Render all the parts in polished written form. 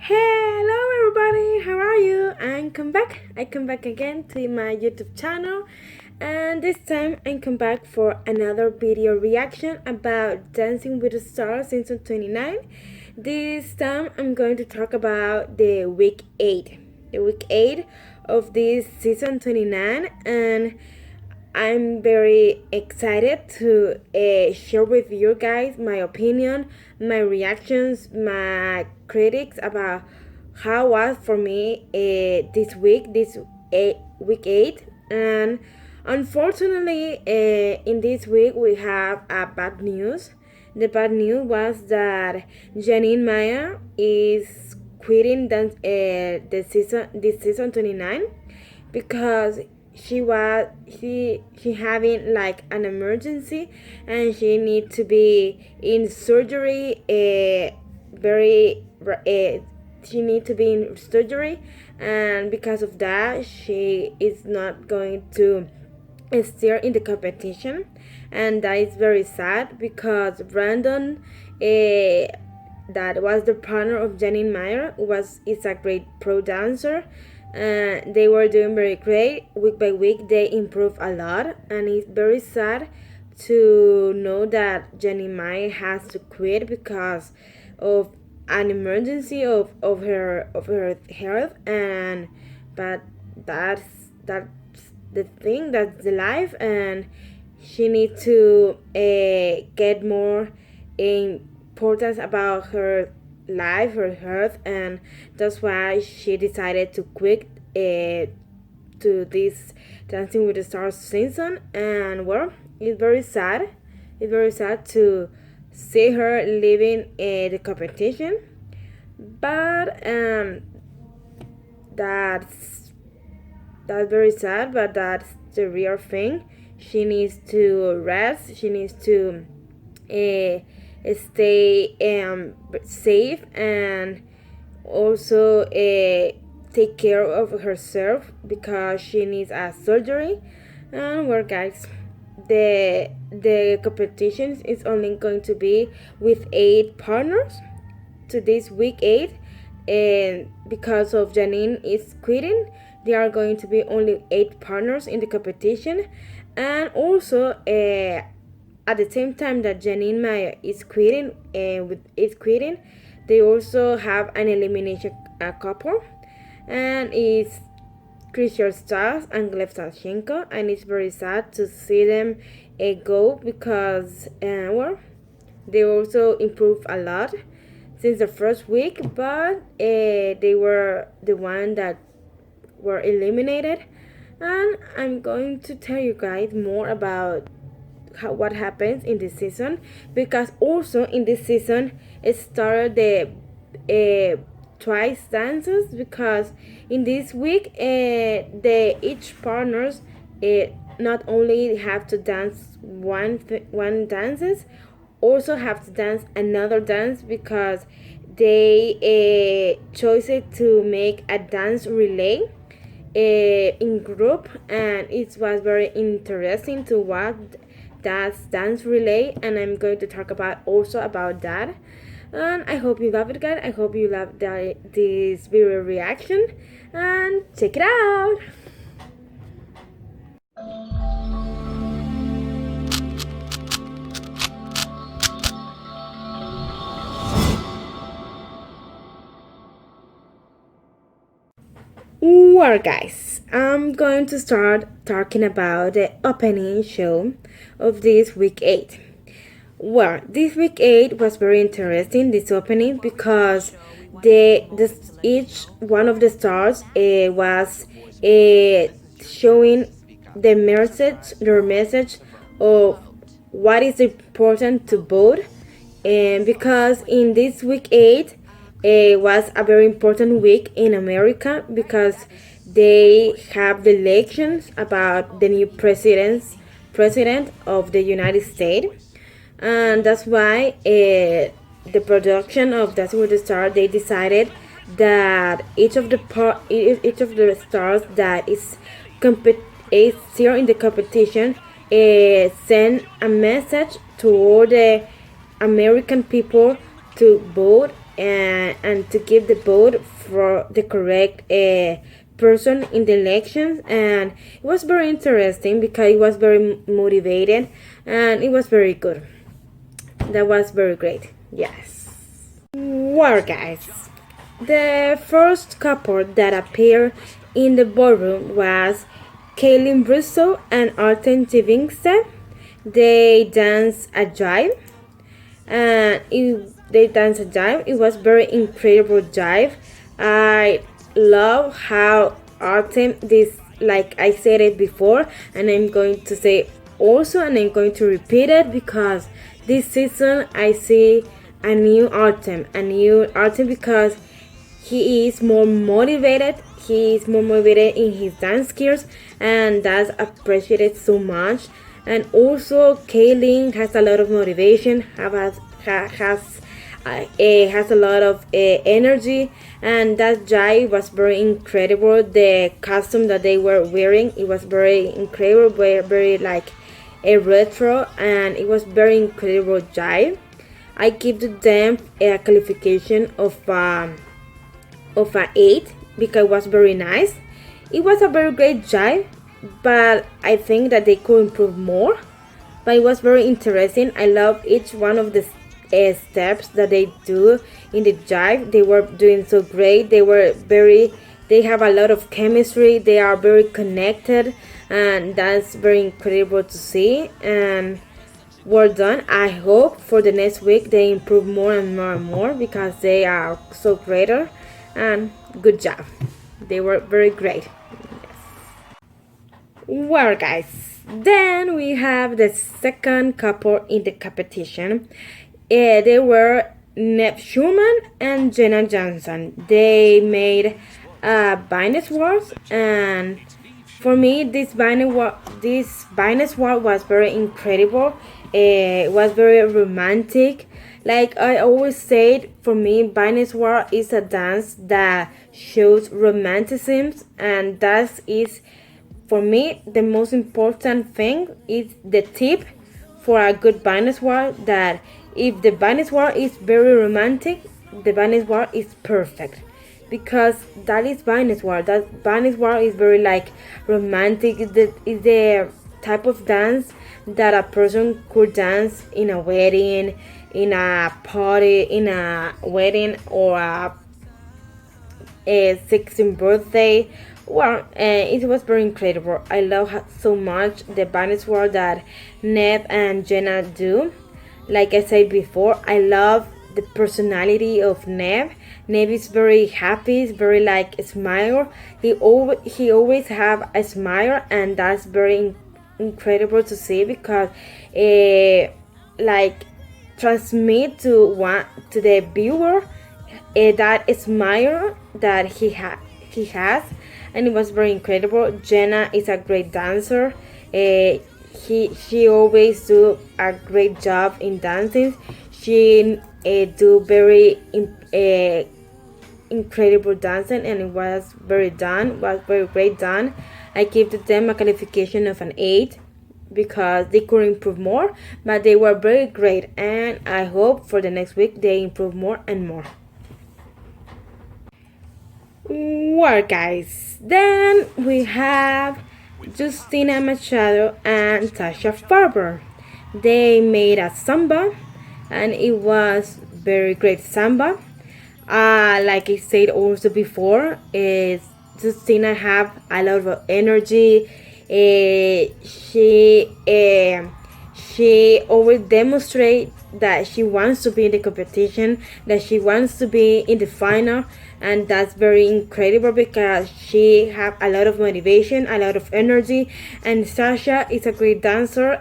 Hello everybody, how are you? I come back again to my YouTube channel, and this time I come back for another video reaction about Dancing with the Stars season 29. This time I'm going to talk about the week 8. The week 8 of this season 29, and I'm very excited to share with you guys my opinion, my reactions, my critics about how was for me this week, week 8. And unfortunately, in this week we have bad news. The bad news was that Jeannie Mai is quitting this season 29 because she having like an emergency, and she need to be in surgery. She need to be in surgery, and because of that she is not going to steer in the competition, and that is very sad because Brandon, that was the partner of Jeannie Mai, is a great pro dancer. They were doing very great. Week by week they improve a lot, and it's very sad to know that Jeannie Mai has to quit because of an emergency of her health. And but that's the thing, that's the life, and she needs to get more importance about her life, her health, and that's why she decided to quit to this Dancing with the Stars season. And well, it's very sad. It's very sad to see her leaving the competition, but that's very sad. But that's the real thing. She needs to rest. She needs to stay safe, and also take care of herself because she needs a surgery. And well, guys, the competition is only going to be with 8 partners to this week 8, and because of Janine is quitting, there are going to be only 8 partners in the competition. And also at the same time that Jeannie Mai is quitting, they also have an elimination couple, and it's Chrishell Stause and Gleb Savchenko, and it's very sad to see them go because well, they also improved a lot since the first week, but they were the one that were eliminated. And I'm going to tell you guys more about what happens in this season, because also in this season it started the twice dances, because in this week each partners not only have to dance one dances, also have to dance another dance, because they chose it to make a dance relay in group, and it was very interesting to watch that dance relay, and I'm going to talk about that. And I hope you love it, guys. I hope you love this video reaction, and check it out. Well, guys, I'm going to start talking about the opening show of this week 8. Well, this week 8 was very interesting, this opening, because each one of the stars was showing their message of what is important to vote, and because in this week 8 was a very important week in America, because they have the elections about the new president of the United States. And that's why the production of Dancing with the Stars, they decided that each of the stars that is here in the competition send a message to all the American people to vote and to give the vote for the correct person in the elections. And it was very interesting because it was very motivated and it was very good. That was very great. Yes. Well, guys, the first couple that appeared in the ballroom was Kaitlyn Bristowe and Artem Chigvintsev. They danced a jive, and it was very incredible jive. I love how Artem this, like I said it before, and I'm going to say also, and I'm going to repeat it because this season I see a new Artem because he is more motivated. He is more motivated in his dance skills, and that's appreciated so much. And also, Kaitlyn has a lot of motivation, has a lot of energy, and that jive was very incredible. The costume that they were wearing, it was very incredible, very like a retro, and it was very incredible jive. I give them a qualification of an 8 because it was very nice. It was a very great jive, but I think that they could improve more. But it was very interesting. I love each one of the steps that they do in the jive. They were doing so great. They have a lot of chemistry. They are very connected, and that's very incredible to see. And well done. I hope for the next week they improve more and more and more because they are so greater. And good job. They were very great. Yes. Well, guys, then we have the second couple in the competition. They were Schulman and Jenna Johnson. They made Viennese waltz, and for me this Viennese waltz was very incredible. It was very romantic. Like I always said, for me, Viennese waltz is a dance that shows romanticism, and that is, for me, the most important thing is the tip for a good Viennese waltz, that if the Viennese waltz is very romantic, the Viennese waltz is perfect. Because that is Viennese waltz. That Viennese waltz is very like romantic. Is the type of dance that a person could dance in a wedding, in a party, in a wedding, or a 16th birthday. Well, it was very incredible. I love so much the Viennese waltz that Neb and Jenna do. Like I said before, I love the personality of Neb. Neb is very happy. He's very like a smile. He always have a smile, and that's very incredible to see because like transmit to the viewer that smile that he has, and it was very incredible. Jenna is a great dancer. She always do a great job in dancing. She do very incredible dancing, and it was very great done. I give them a qualification of an 8 because they could improve more, but they were very great, and I hope for the next week they improve more and more. Well, guys, then we have Justina Machado and Sasha Farber. They made a Samba, and it was very great Samba. Like I said also before, Justina have a lot of energy. She always demonstrate that she wants to be in the competition, that she wants to be in the final, and that's very incredible because she have a lot of motivation, a lot of energy. And Sasha is a great dancer.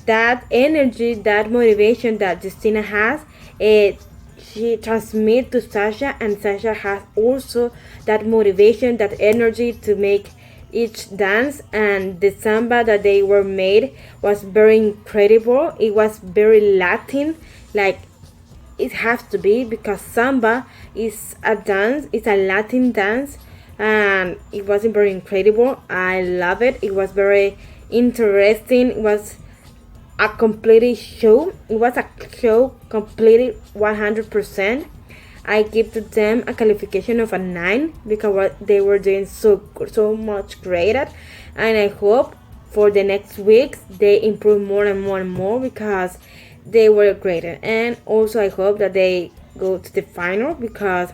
That energy, that motivation that Justina has, she transmits to Sasha, and Sasha has also that motivation, that energy to make each dance. And the Samba that they were made was very incredible. It was very Latin, like it has to be, because Samba is a dance, it's a Latin dance, and it was very incredible. I love it. It was very interesting. It was a complete show. It was a show completed 100%. I give to them a qualification of a 9 because they were doing so much greater, and I hope for the next weeks they improve more and more and more because they were greater. And also I hope that they go to the final because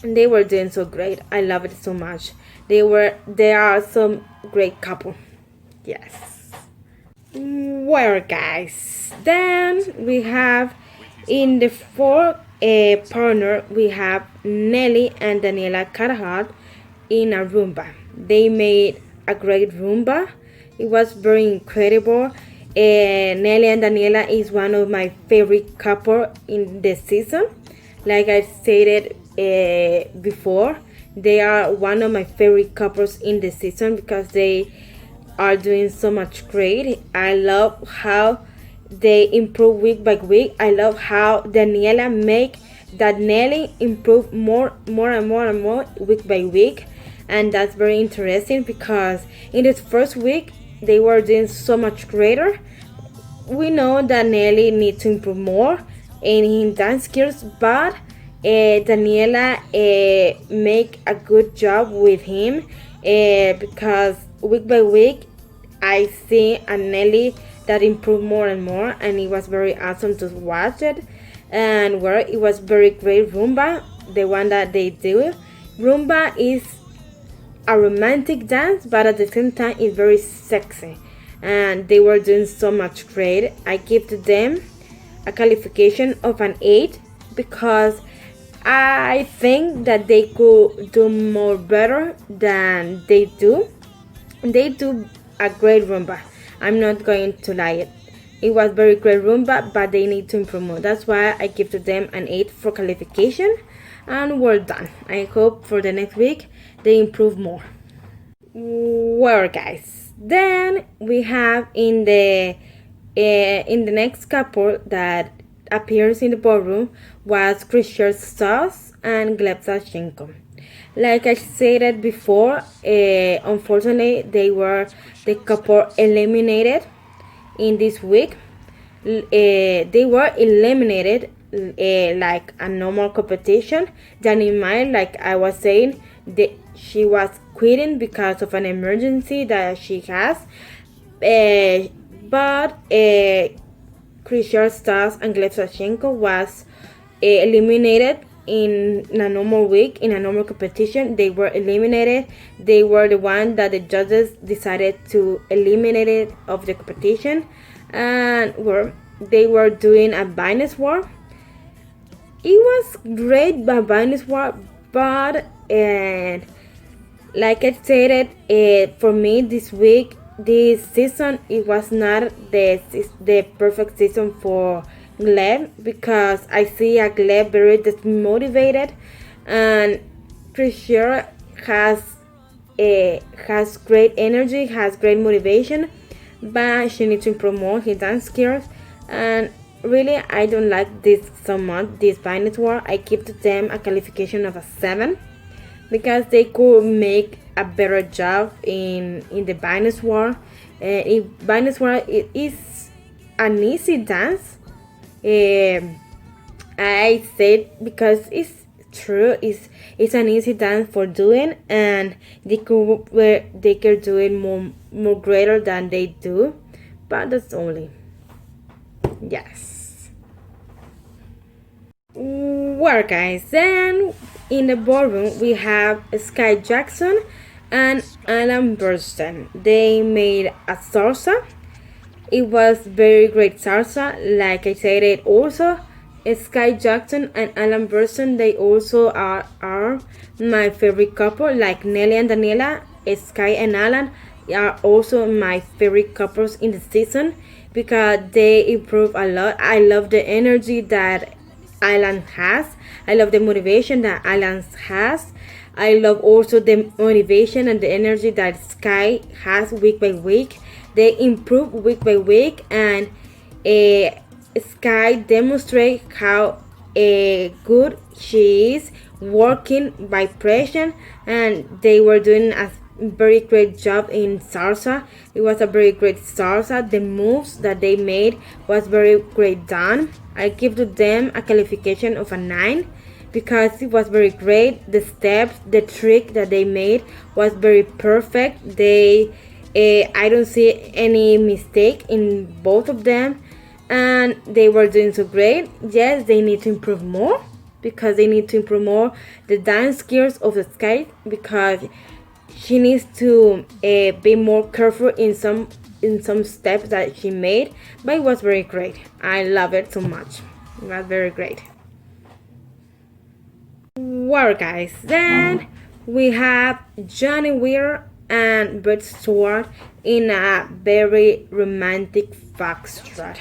they were doing so great. I love it so much. They are some great couple. Yes. Well, guys, then we have in the fourth partner we have Nelly and Daniella Karagach in a rumba. They made a great rumba. It was very incredible. Nelly and Daniella is one of my favorite couple in the season. Like I stated before, they are one of my favorite couples in the season because they are doing so much great. I love how they improve week by week. I love how Daniella make that Nelly improve more and more week by week, and that's very interesting because in this first week they were doing so much greater. We know that Nelly needs to improve more in dance skills, but Daniella make a good job with him because week by week I see a Nelly that improved more and more, and it was very awesome to watch it. And where it was very great rumba, the one that they do. Rumba is a romantic dance, but at the same time it's very sexy, and they were doing so much great. I give to them a qualification of an 8 because I think that they could do more better than they do. They do a great rumba. I'm not going to lie. It was very great rumba, but they need to improve more. That's why I give to them an 8 for qualification, and we're done. I hope for the next week they improve more. Well, guys, then we have in the next couple that appears in the ballroom was Chrishell Stause and Gleb Savchenko. Like I said before, unfortunately they were the couple eliminated in this week. They were eliminated like a normal competition. Jeannie Mai, like I was saying, she was quitting because of an emergency that she has. But Chrishell Stause and Gleb Savchenko was eliminated in a normal week, in a normal competition. They were eliminated. They were the one that the judges decided to eliminate it of the competition, and they were doing a Viennese war. It was great by Viennese war, but like I stated, for me this week, this season, it was not the perfect season for Gleb because I see a Gleb very dismotivated, and Chrishell has great energy, has great motivation, but she needs to improve more her dance skills. And really, I don't like this so much, this Viennese war. I give to them a qualification of a 7 because they could make a better job in the Viennese war. In Viennese war, it is an easy dance. I said because it's true, it's an easy dance for doing, and they could do it more greater than they do, but that's only. Yes. Well, guys, then in the ballroom we have Skai Jackson and Bersten. They made a salsa. It was very great salsa. Like I said, it also Skai Jackson and Bersten, they also are my favorite couple. Like Nelly and Daniella, Skai and Alan are also my favorite couples in the season because they improve a lot. I love the energy that Alan has. I love the motivation that Alan has. I love also the motivation and the energy that Skai has week by week. They improve week by week, and Skai demonstrate how good she is working by pressure, and they were doing a very great job in salsa. It was a very great salsa. The moves that they made was very great done. I give to them a qualification of a 9 because it was very great. The steps, the trick that they made was very perfect. I don't see any mistake in both of them, and they were doing so great. Yes, they need to improve more, because they need to improve more the dance skills of the Skai, because she needs to be more careful in some steps that she made. But it was very great. I love it so much. It was very great. Well, guys, then we have Johnny Weir and Bristowe in a very romantic foxtrot.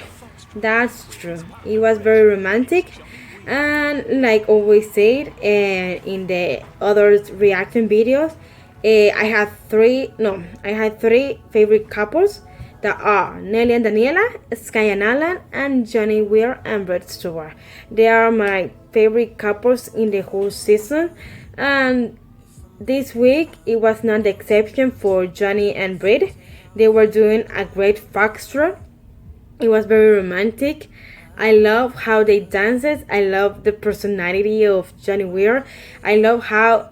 That's true. It was very romantic, and like always said, in the other reaction videos, I had three favorite couples that are Nelly and Daniella, Skai and Alan, and Johnny Weir and Bristowe. They are my favorite couples in the whole season, and this week it was not the exception for Johnny and Britt. They were doing a great foxtrot. It was very romantic. I love how they dances. I love the personality of Johnny Weir. I love how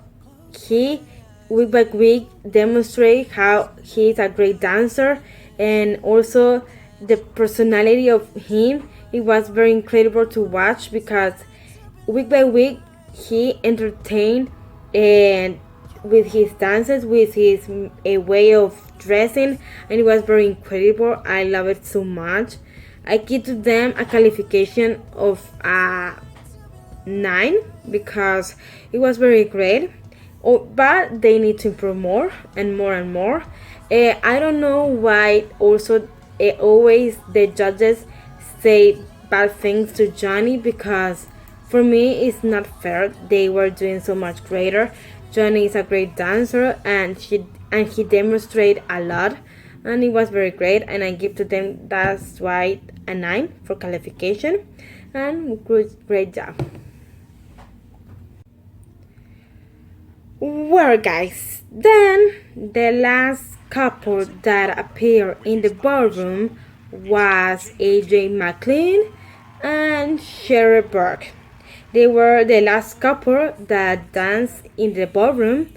he week by week demonstrate how he is a great dancer, and also the personality of him. It was very incredible to watch, because week by week he entertained, and with his dances, with his a way of dressing, and it was very incredible. I love it so much. I give to them a qualification of 9, because it was very great. But they need to improve more and more and more. I don't know why also always the judges say bad things to Johnny, because for me it's not fair. They were doing so much greater. Johnny is a great dancer, and he demonstrated a lot, and it was very great, and I give to them, that's why, a 9 for qualification, and great job. Well, guys, then the last couple that appeared in the ballroom was McLean and Cheryl Burke. They were the last couple that danced in the ballroom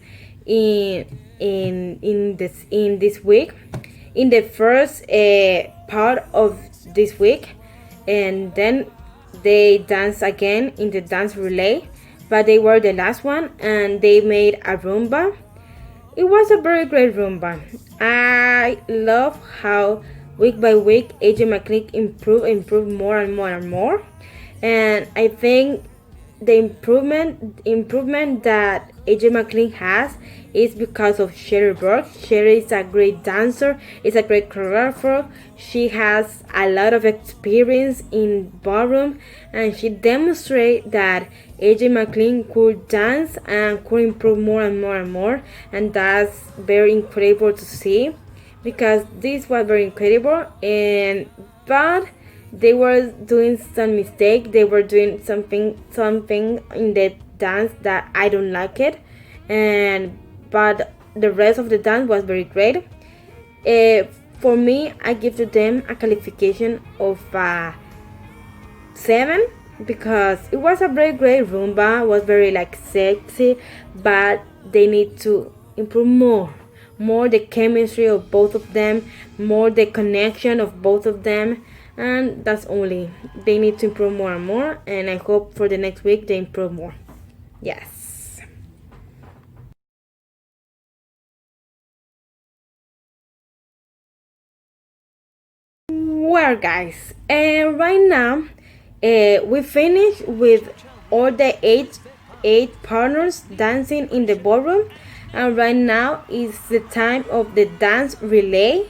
in this week, in the first part of this week, and then they danced again in the dance relay. But they were the last one, and they made a rumba. It was a very great rumba. I love how week by week McLean improved more and more and more. And I think the improvement that McLean has is because of Cheryl Burke. Cheryl is a great dancer, is a great choreographer. She has a lot of experience in ballroom, and she demonstrates that McLean could dance and could improve more and more and more, and that's very incredible to see, because this was very incredible. But they were doing some mistake. They were doing something in the dance that I don't like it, but the rest of the dance was very great. For me, I give to them a qualification of 7, because it was a very great rumba. It was very sexy, but they need to improve more the chemistry of both of them, more the connection of both of them. And that's only, they need to improve more and more, and I hope for the next week they improve more. Yes. Well, guys, right now we finished with all the eight partners dancing in the ballroom, and right now is the time of the dance relay,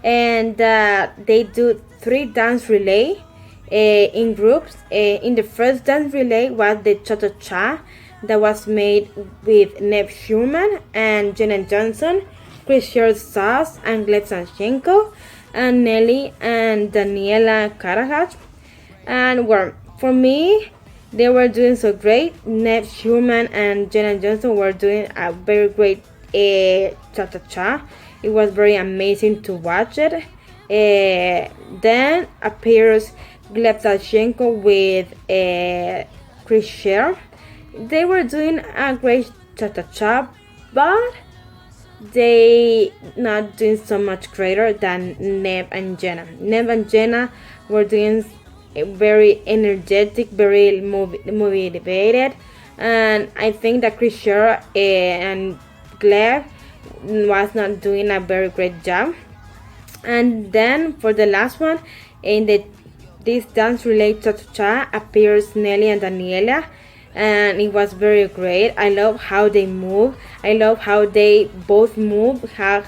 and they do 3 dance relay in groups. In the first dance relay was the cha-cha-cha that was made with Schulman and Jenna Johnson, Chrishell, Stause, and Gleb Savchenko, and Nelly and Daniella Karagach. And well, for me, they were doing so great. Schulman and Jenna Johnson were doing a very great cha-cha-cha. It was very amazing to watch it. Then appears Gleb Savchenko with Chrishell. They were doing a great cha-cha-cha, but they not doing so much greater than Neb and Jenna. Neb and Jenna were doing very energetic, very motivated, and I think that Chrishell and Gleb was not doing a very great job. And then for the last one, in this dance relay cha-cha appears Nelly and Daniella, and it was very great. I love how they move. I love how they both move, have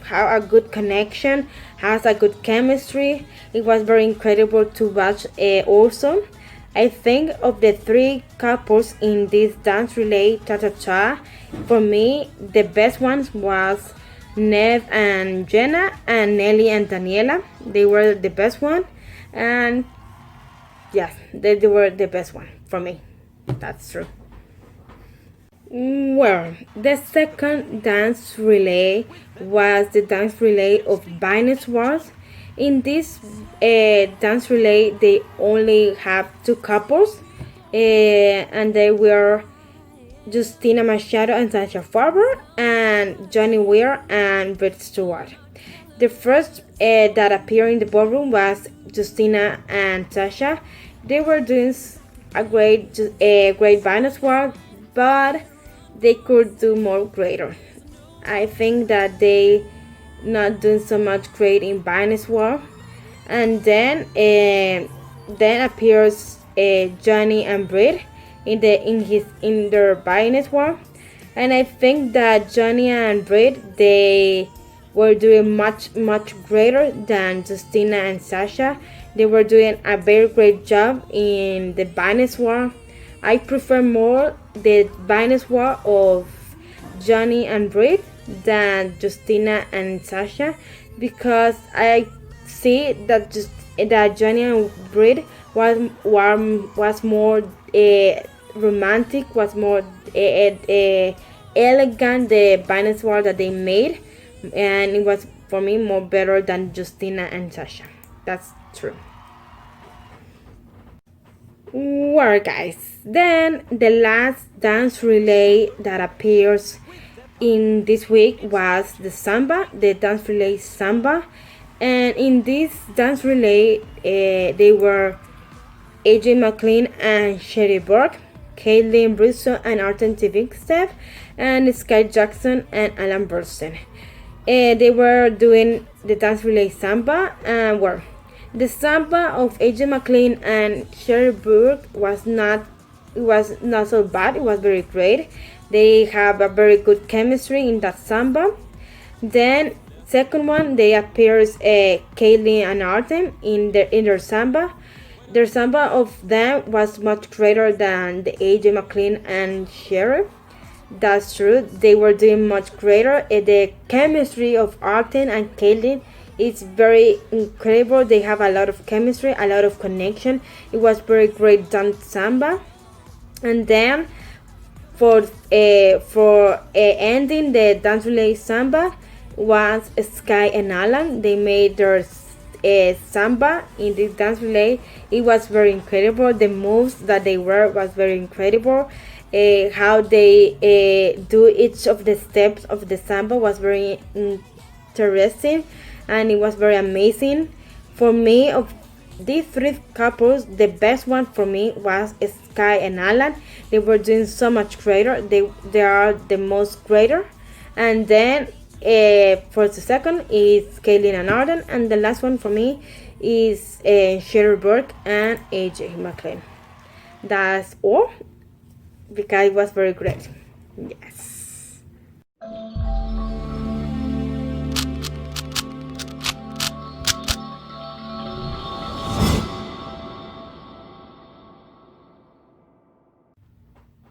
a good connection, has a good chemistry. It was very incredible to watch. Also, I think of the three couples in this dance relay cha-cha-cha, for me the best ones was Nev and Jenna, and Nelly and Daniella. They were the best one, and yes, they were the best one for me. That's true. Well, the second dance relay was the dance relay of Viennese Waltz. In this dance relay, they only have two couples, and they were Justina Machado and Sasha Farber, and Johnny Weir and Britt Stewart. The first that appeared in the ballroom was Justina and Sasha. They were doing a great Viennese Waltz, but they could do more greater. I think that they not doing so much great in Viennese Waltz. And then appears Johnny and Britt in their Viennese Waltz. And I think that Johnny and Britt, they were doing much greater than Justina and Sasha. They were doing a very great job in the Viennese Waltz. I prefer more the Viennese Waltz of Johnny and Britt than Justina and Sasha, because I see that Johnny and Britt was more romantic, was more elegant, the Viennese Waltz that they made, and it was for me more better than Justina and Sasha. That's true. Well, guys, then the last dance relay that appears in this week was the Samba, the dance relay Samba. And in this dance relay, they were McLean and Burke, Kaitlyn, Bristowe, and Artem Chigvintsev, and Skai Jackson and Alan Bersten. They were doing the dance relay Samba, and were the Samba of McLean and Burke was not so bad. It was very great. They have a very good chemistry in that Samba. Then second one, they appears Kaitlyn and Artem in their Samba. Their Samba of them was much greater than the McLean and Cheryl. That's true. They were doing much greater. The chemistry of Artem and Kaitlyn is very incredible. They have a lot of chemistry, a lot of connection. It was very great dance Samba. And then for ending the dance relay Samba was Skai and Alan. They made their Samba in this dance relay. It was very incredible. The moves that they were was very incredible. How they do each of the steps of the Samba was very interesting, and it was very amazing. For me, of these three couples, the best one for me was Skai and Alan. They were doing so much greater. They are the most greater. And then for the second is Kaitlyn and Arden, and the last one for me is Cheryl, Burke, and McLean. That's all, because it was very great. Yes.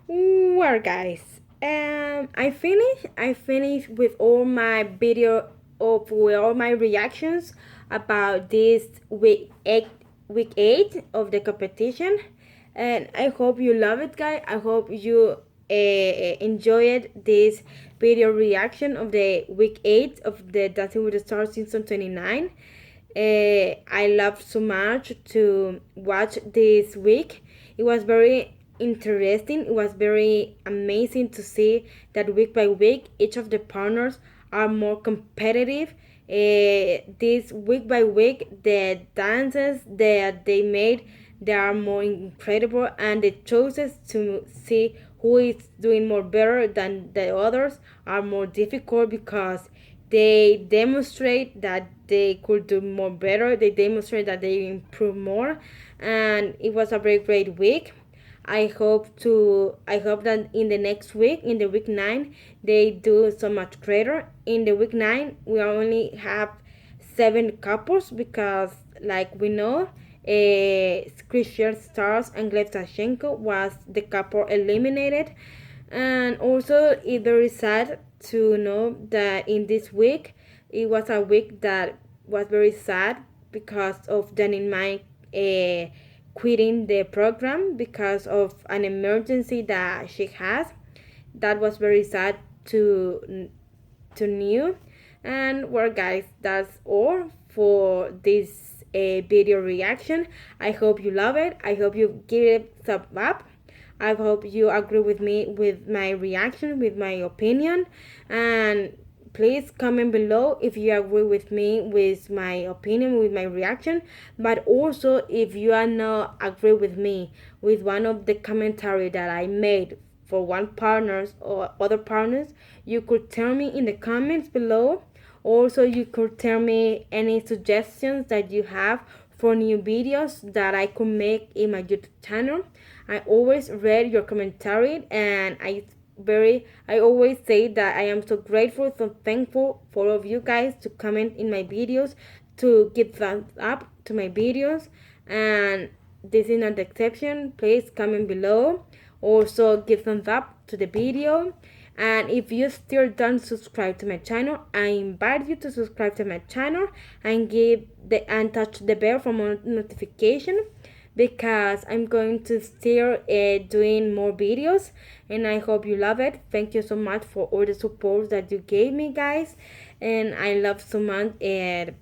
Well, guys, I finished with all my video with all my reactions about this week 8 of the competition, and I hope you love it, guys. I hope you enjoyed this video reaction of the week 8 of the Dancing with the Stars season 29. I loved so much to watch this week. It was very interesting. It was very amazing to see that week by week each of the partners are more competitive. This week by week the dances that they made, they are more incredible, and the choices to see who is doing more better than the others are more difficult because they demonstrate that they could do more better. They demonstrate that they improve more, and it was a very great week. I hope that in the next week, in the week 9, they do so much greater. In the week 9 we only have 7 couples because, like we know, Chrishell, Stause, and Gleb Sashenko was the couple eliminated. And also it's very sad to know that in this week, it was a week that was very sad because of Jeannie Mai quitting the program because of an emergency that she has. That was very sad to knew. And well, guys, that's all for this video reaction. I hope you love it. I hope you give it a thumbs up. I hope you agree with me with my reaction, with my opinion, and please comment below if you agree with me with my opinion, with my reaction. But also, if you are not agree with me with one of the commentary that I made for one partners or other partners, you could tell me in the comments below. Also, you could tell me any suggestions that you have for new videos that I could make in my YouTube channel. I always read your commentary, and I always say that I am so grateful, so thankful for all of you guys to comment in my videos, to give thumbs up to my videos, and this is not the exception. Please comment below. Also give thumbs up to the video. And if you still don't subscribe to my channel, I invite you to subscribe to my channel and touch the bell for more notification, because I'm going to still doing more videos, and I hope you love it. Thank you so much for all the support that you gave me, guys, and I love so much doing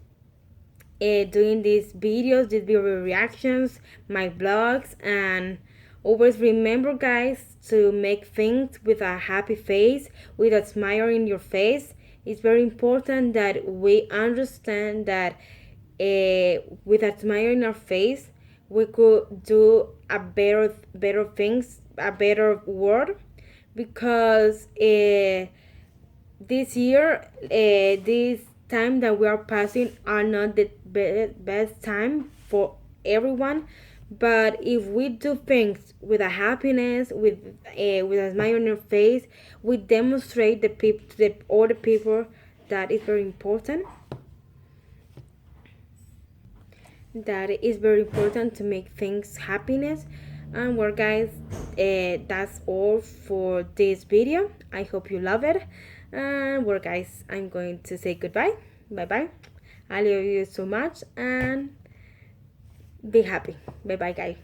these videos, these video reactions, my vlogs. And always remember, guys, to make things with a happy face, with a smile in your face. It's very important that we understand that with a smile in our face, we could do a better things, a better world. Because this year, this time that we are passing are not the best time for everyone. But if we do things with a happiness, with a smile on your face, we demonstrate all the people that is very important. That is very important to make things happiness. And well, guys, that's all for this video. I hope you love it. And well, guys, I'm going to say goodbye. Bye bye. I love you so much, and be happy. Bye bye, guys.